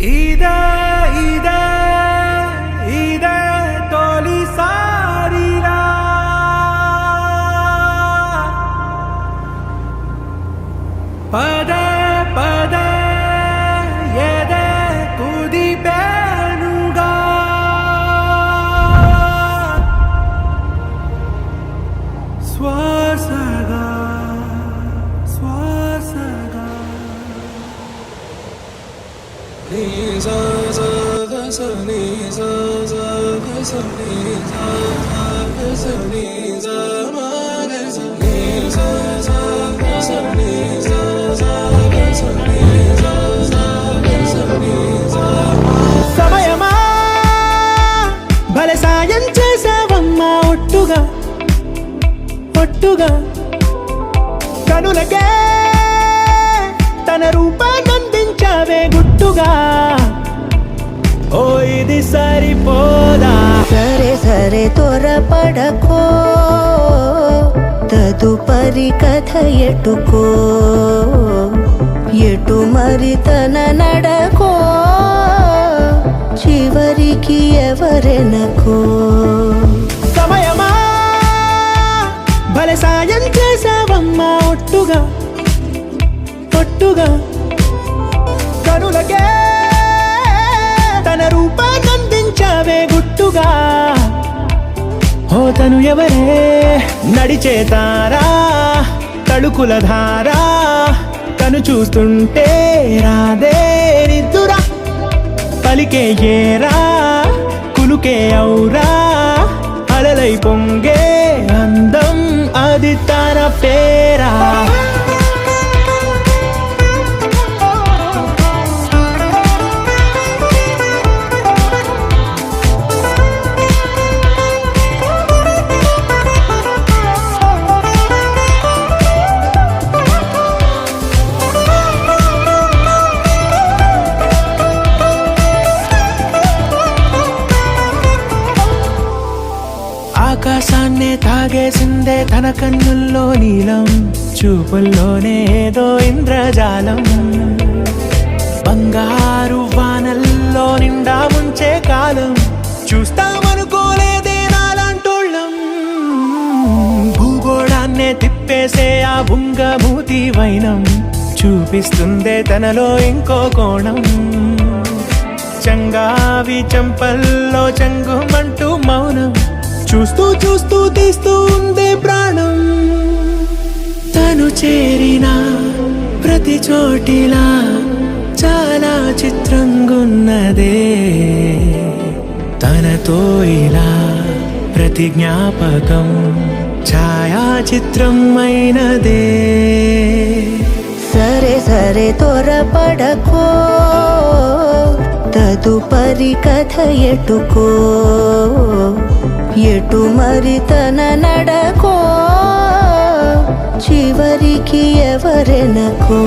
ఇదే ఇదే ఇదే తొలిసారిలా పదే పదే ఎదే కుదిపేనుగా శ్వాసగా శ్వాసగా సమయమా భలే సాయం చేసావమ్మా ఒట్టుగా ఒట్టుగా కనులకే తన రూపాన్నందించావే గుట్టుగా ఓ ఇది సరిపోదా సరే సరే త్వరపడకో తదుపరి కథ ఎటుకో ఎటు మరి తన నడకో చివరికి ఎవరెనకో సమయమా భలే సాయం చేసావమ్మా ఒట్టుగా ఒట్టుగా కనులకే తన రూపాన్నందించావే గుట్టుగా ఓ తను ఎవరే నడిచే తారా తళుకుల ధారా తను చూస్తుంటే రాదే నిద్దురా పలికే ఏరా కులుకే ఔరా అలలై పొంగే అందం అది తన పేరా ఆకాశాన్నే తాగేసిందే తన కన్నుల్లో నీలం చూపుల్లోనే ఏదో ఇంద్రజాలం బంగారు వానల్లో నిండా ముంచే కాలం చూస్తామనుకోలేదే నాలాంటోళ్ళం భూగోళాన్నే తిప్పేసే ఆ బుంగమూతి వైనం చూపిస్తుందే తనలో ఇంకో కోణం చంగావి చంపల్లో చంగుమంటూ మౌనం చూస్తూ చూస్తూ తీస్తూ ఉందే ప్రాణం తను చేరిన ప్రతి చోటిలా చాలా చిత్రంగున్నదే తనతో ఇలా ప్రతి జ్ఞాపకం ఛాయాచిత్రం అయినదే సరే సరే త్వరపడకో తదుపరి కథ ఎటుకో ఎటు మరి తన నడకో చివరికి ఎవరెనకో